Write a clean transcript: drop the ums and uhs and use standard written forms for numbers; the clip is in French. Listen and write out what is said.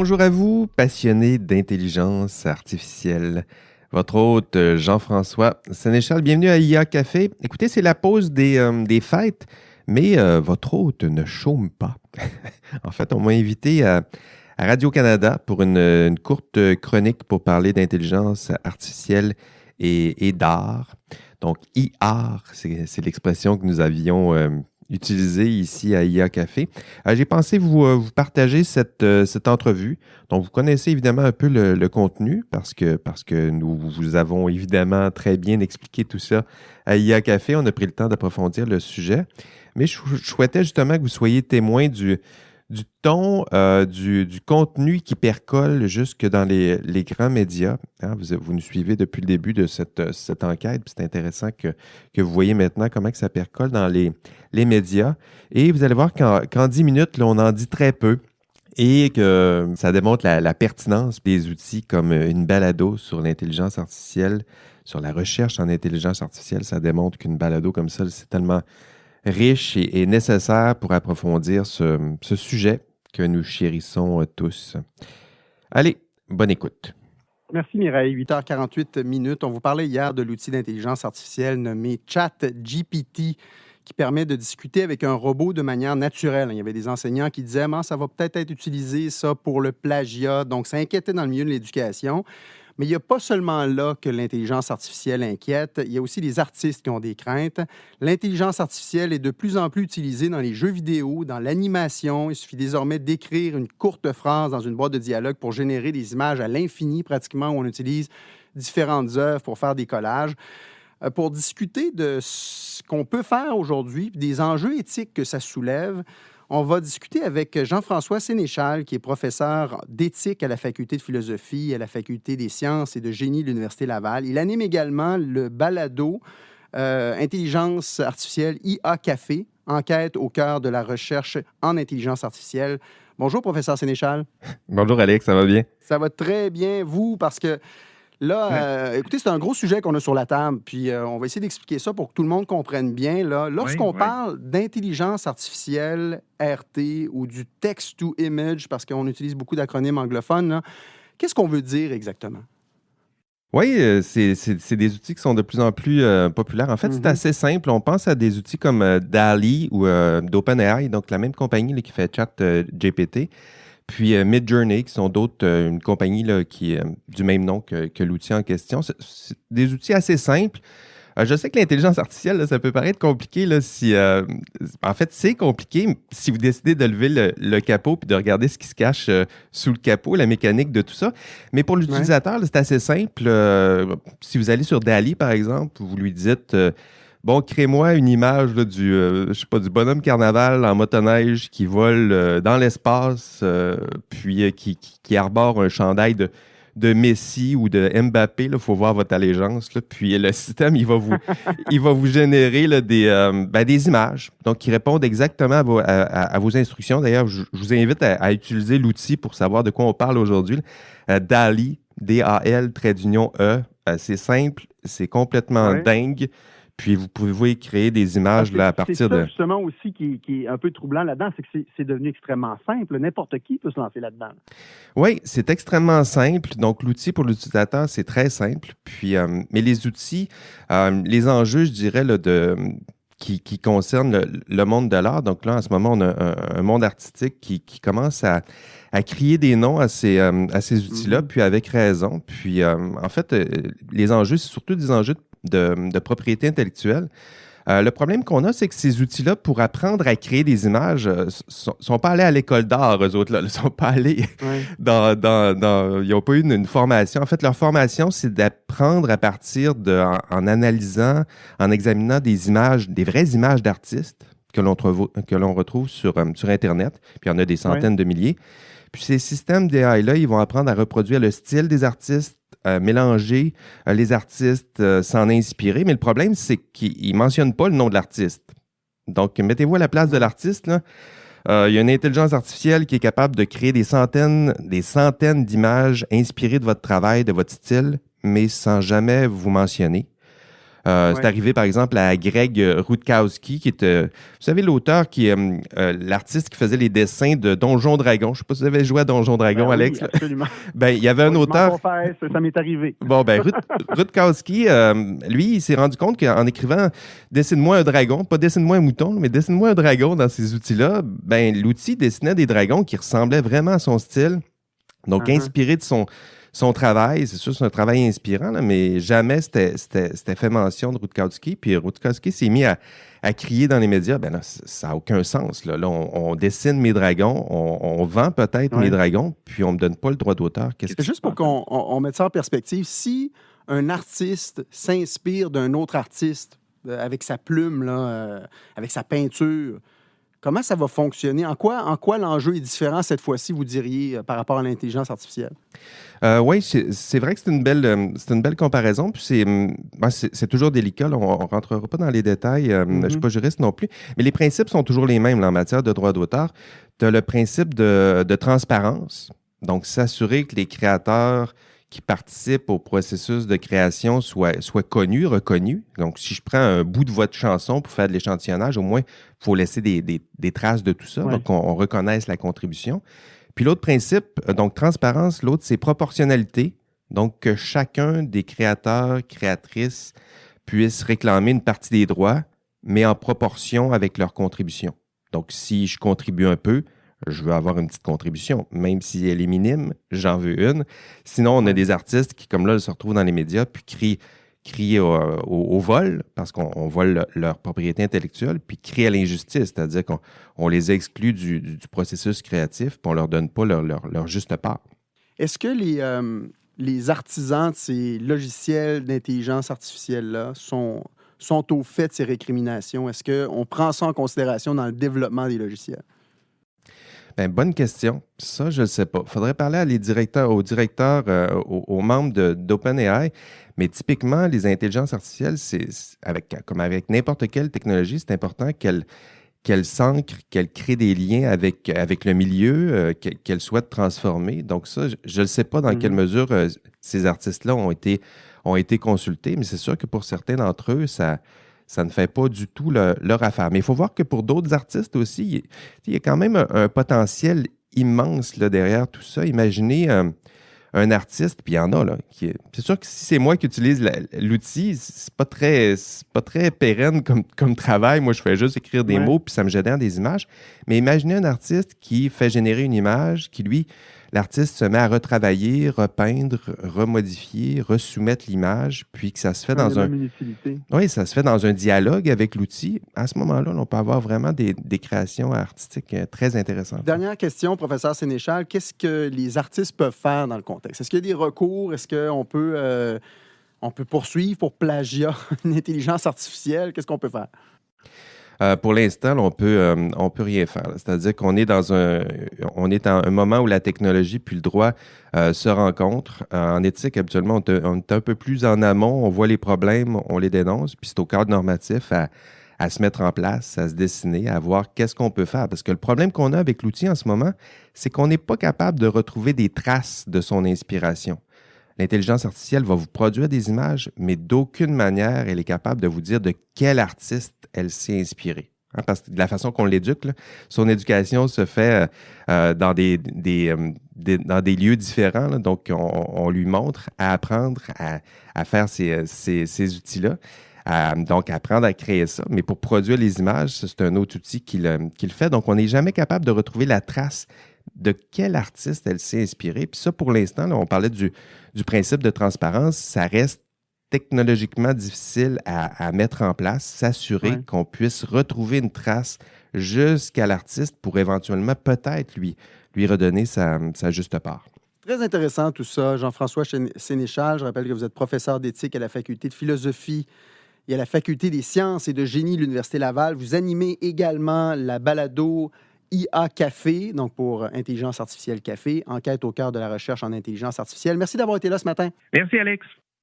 Bonjour à vous, passionnés d'intelligence artificielle. Votre hôte Jean-François Sénéchal, bienvenue à IA Café. Écoutez, c'est la pause des fêtes, mais votre hôte ne chôme pas. En fait, on m'a invité à Radio-Canada pour une courte chronique pour parler d'intelligence artificielle et d'art. Donc, IAR, c'est l'expression que nous avions utilisée ici à IA Café. J'ai pensé vous partager cette entrevue. Donc, vous connaissez évidemment un peu le contenu parce que nous vous avons évidemment très bien expliqué tout ça à IA Café. On a pris le temps d'approfondir le sujet. Mais je souhaitais justement que vous soyez témoin du ton, du contenu qui percole jusque dans les grands médias. Hein, vous nous suivez depuis le début de cette enquête, puis c'est intéressant que vous voyez maintenant comment que ça percole dans les médias. Et vous allez voir qu'en 10 minutes, là, on en dit très peu et que ça démontre la pertinence des outils comme une balado sur l'intelligence artificielle, sur la recherche en intelligence artificielle. Ça démontre qu'une balado comme ça, c'est tellement riche et nécessaire pour approfondir ce sujet que nous chérissons tous. Allez, bonne écoute. Merci Mireille. 8h48. On vous parlait hier de l'outil d'intelligence artificielle nommé ChatGPT qui permet de discuter avec un robot de manière naturelle. Il y avait des enseignants qui disaient « ça va peut-être être utilisé ça pour le plagiat ». Donc, ça inquiétait dans le milieu de l'éducation. Mais il n'y a pas seulement là que l'intelligence artificielle inquiète, il y a aussi les artistes qui ont des craintes. L'intelligence artificielle est de plus en plus utilisée dans les jeux vidéo, dans l'animation. Il suffit désormais d'écrire une courte phrase dans une boîte de dialogue pour générer des images à l'infini, pratiquement, où on utilise différentes œuvres pour faire des collages. Pour discuter de ce qu'on peut faire aujourd'hui, des enjeux éthiques que ça soulève, on va discuter avec Jean-François Sénéchal, qui est professeur d'éthique à la Faculté de philosophie, à la Faculté des sciences et de génie de l'Université Laval. Il anime également le balado Intelligence artificielle IA Café, enquête au cœur de la recherche en intelligence artificielle. Bonjour, professeur Sénéchal. Bonjour, Alex, ça va bien? Ça va très bien, vous, parce que là, écoutez, c'est un gros sujet qu'on a sur la table, puis on va essayer d'expliquer ça pour que tout le monde comprenne bien. Là. Lorsqu'on parle d'intelligence artificielle, RT, ou du text-to-image, parce qu'on utilise beaucoup d'acronymes anglophones, là, qu'est-ce qu'on veut dire exactement? Oui, c'est des outils qui sont de plus en plus populaires. En fait, c'est assez simple. On pense à des outils comme DALL-E ou d'OpenAI, donc la même compagnie là, qui fait ChatGPT. Puis Midjourney, qui sont une compagnie là, qui est du même nom que l'outil en question. C'est des outils assez simples. Je sais que l'intelligence artificielle, là, ça peut paraître compliqué. Là, en fait, c'est compliqué si vous décidez de lever le capot puis de regarder ce qui se cache sous le capot, la mécanique de tout ça. Mais pour l'utilisateur, là, c'est assez simple. Si vous allez sur DALL-E, par exemple, vous lui dites... Bon, crée-moi une image là, du bonhomme carnaval en motoneige qui vole dans l'espace, puis qui arbore un chandail de Messi ou de Mbappé. Il faut voir votre allégeance. Là. Puis le système, il va vous générer là, des images donc, qui répondent exactement à vos instructions. D'ailleurs, je vous invite à utiliser l'outil pour savoir de quoi on parle aujourd'hui. DALL-E, D-A-L, trait d'union E. C'est simple, c'est complètement dingue. Puis vous pouvez créer des images là, à partir de... C'est ça justement aussi qui est un peu troublant là-dedans, c'est que c'est devenu extrêmement simple. N'importe qui peut se lancer là-dedans. Oui, c'est extrêmement simple. Donc l'outil pour l'utilisateur, c'est très simple. Puis, mais les outils, les enjeux, je dirais, là, qui concernent le monde de l'art. Donc là, en ce moment, on a un monde artistique qui commence à crier des noms à ces outils-là, puis avec raison. Puis en fait, les enjeux, c'est surtout des enjeux de propriété intellectuelle. Le problème qu'on a, c'est que ces outils-là, pour apprendre à créer des images, sont pas allés à l'école d'art, eux autres. Là. Ils sont pas allés ils n'ont pas eu une formation. En fait, leur formation, c'est d'apprendre à partir en analysant, en examinant des images, des vraies images d'artistes que l'on retrouve sur Internet. Puis il y en a des centaines de milliers. Puis ces systèmes d'AI-là, ils vont apprendre à reproduire le style des artistes, mélanger les artistes, s'en inspirer. Mais le problème, c'est qu'ils ne mentionnent pas le nom de l'artiste. Donc, mettez-vous à la place de l'artiste. Là. Il y a une intelligence artificielle qui est capable de créer des centaines d'images inspirées de votre travail, de votre style, mais sans jamais vous mentionner. C'est Ouais. arrivé, par exemple, à Greg Rutkowski, qui est, vous savez, l'auteur qui est l'artiste qui faisait les dessins de Donjon Dragon. Je ne sais pas si vous avez joué à Donjon Ben Dragon, oui, Alex. Là. absolument. Ben, il y avait un Oui, je m'en auteur. confesse, ça m'est arrivé. Bon, ben, Rutkowski, lui, il s'est rendu compte qu'en écrivant Dessine-moi un dragon, pas Dessine-moi un mouton, mais Dessine-moi un dragon dans ces outils-là, ben, l'outil dessinait des dragons qui ressemblaient vraiment à son style. Donc, Uh-huh. inspiré de son travail, c'est sûr, c'est un travail inspirant, là, mais jamais c'était fait mention de Rutkowski. Puis Rutkowski s'est mis à crier dans les médias, ben là, ça n'a aucun sens. Là, on dessine mes dragons, on vend peut-être mes Ouais. dragons, puis on ne me donne pas le droit d'auteur. Qu'est-ce que Juste pour qu'on mette ça en perspective, si un artiste s'inspire d'un autre artiste avec sa plume, là, avec sa peinture, comment ça va fonctionner? En quoi l'enjeu est différent cette fois-ci, vous diriez, par rapport à l'intelligence artificielle? Oui, c'est vrai que c'est une belle comparaison. Puis c'est toujours délicat. Là, on ne rentrera pas dans les détails. Je ne suis Mhm. pas juriste non plus. Mais les principes sont toujours les mêmes là, en matière de droit d'auteur. Tu as le principe de transparence. Donc, s'assurer que les créateurs qui participent au processus de création soient connus, reconnus. Donc, si je prends un bout de votre chanson pour faire de l'échantillonnage, au moins, il faut laisser des traces de tout ça. Ouais. Donc, on reconnaisse la contribution. Puis l'autre principe, donc transparence, l'autre, c'est proportionnalité. Donc, que chacun des créateurs, créatrices puisse réclamer une partie des droits, mais en proportion avec leur contribution. Donc, si je contribue un peu, je veux avoir une petite contribution. Même si elle est minime, j'en veux une. Sinon, on a Ouais. des artistes qui, comme là, se retrouvent dans les médias puis crient au vol parce qu'on vole leur propriété intellectuelle, puis crient à l'injustice, c'est-à-dire qu'on les exclut du processus créatif puis on ne leur donne pas leur juste part. Est-ce que les artisans de ces logiciels d'intelligence artificielle-là sont au fait de ces récriminations? Est-ce qu'on prend ça en considération dans le développement des logiciels? Ben, bonne question. Ça, je ne sais pas. Il faudrait parler aux directeurs, aux membres d'OpenAI. Mais typiquement, les intelligences artificielles, comme avec n'importe quelle technologie, c'est important qu'elles s'ancrent, qu'elles créent des liens avec le milieu, qu'elles souhaitent transformer. Donc ça, je ne sais pas dans quelle Mhm. mesure ces artistes-là ont été consultés, mais c'est sûr que pour certains d'entre eux, ça ne fait pas du tout leur affaire. Mais il faut voir que pour d'autres artistes aussi, il y a quand même un potentiel immense là, derrière tout ça. Imaginez un artiste, puis il y en a, là, c'est sûr que si c'est moi qui utilise l'outil, c'est pas très pérenne comme travail. Moi, je fais juste écrire des Ouais. mots, puis ça me génère des images. Mais imaginez un artiste qui fait générer une image, qui, lui, l'artiste se met à retravailler, repeindre, remodifier, resoumettre l'image, puis que ça se fait Il y a dans un... même une utilité. Oui, ça se fait dans un dialogue avec l'outil. À ce moment-là, on peut avoir vraiment des créations artistiques très intéressantes. Dernière question, professeur Sénéchal. Qu'est-ce que les artistes peuvent faire dans le contexte? Est-ce qu'il y a des recours? Est-ce qu'on peut poursuivre pour plagiat une intelligence artificielle? Qu'est-ce qu'on peut faire? Pour l'instant, là, on peut rien faire. C'est-à-dire qu'on est on est à un moment où la technologie puis le droit se rencontrent. En éthique, habituellement, on est un peu plus en amont. On voit les problèmes, on les dénonce, puis c'est au cadre normatif à se mettre en place, à se dessiner, à voir qu'est-ce qu'on peut faire. Parce que le problème qu'on a avec l'outil en ce moment, c'est qu'on n'est pas capable de retrouver des traces de son inspiration. L'intelligence artificielle va vous produire des images, mais d'aucune manière elle est capable de vous dire de quel artiste elle s'est inspirée. Hein, parce que de la façon qu'on l'éduque, là, son éducation se fait dans dans des lieux différents. Là, donc, on lui montre à apprendre à faire ces outils-là. Donc, apprendre à créer ça. Mais pour produire les images, c'est un autre outil qui le fait. Donc, on n'est jamais capable de retrouver la trace de quel artiste elle s'est inspirée. Puis ça, pour l'instant, là, on parlait du principe de transparence, ça reste technologiquement difficile à mettre en place, s'assurer Ouais. qu'on puisse retrouver une trace jusqu'à l'artiste pour éventuellement peut-être lui redonner sa juste part. Très intéressant tout ça. Jean-François Sénéchal, je rappelle que vous êtes professeur d'éthique à la faculté de philosophie et à la faculté des sciences et de génie de l'Université Laval. Vous animez également la balado IA Café, donc pour Intelligence artificielle Café, enquête au cœur de la recherche en intelligence artificielle. Merci d'avoir été là ce matin. Merci, Alex.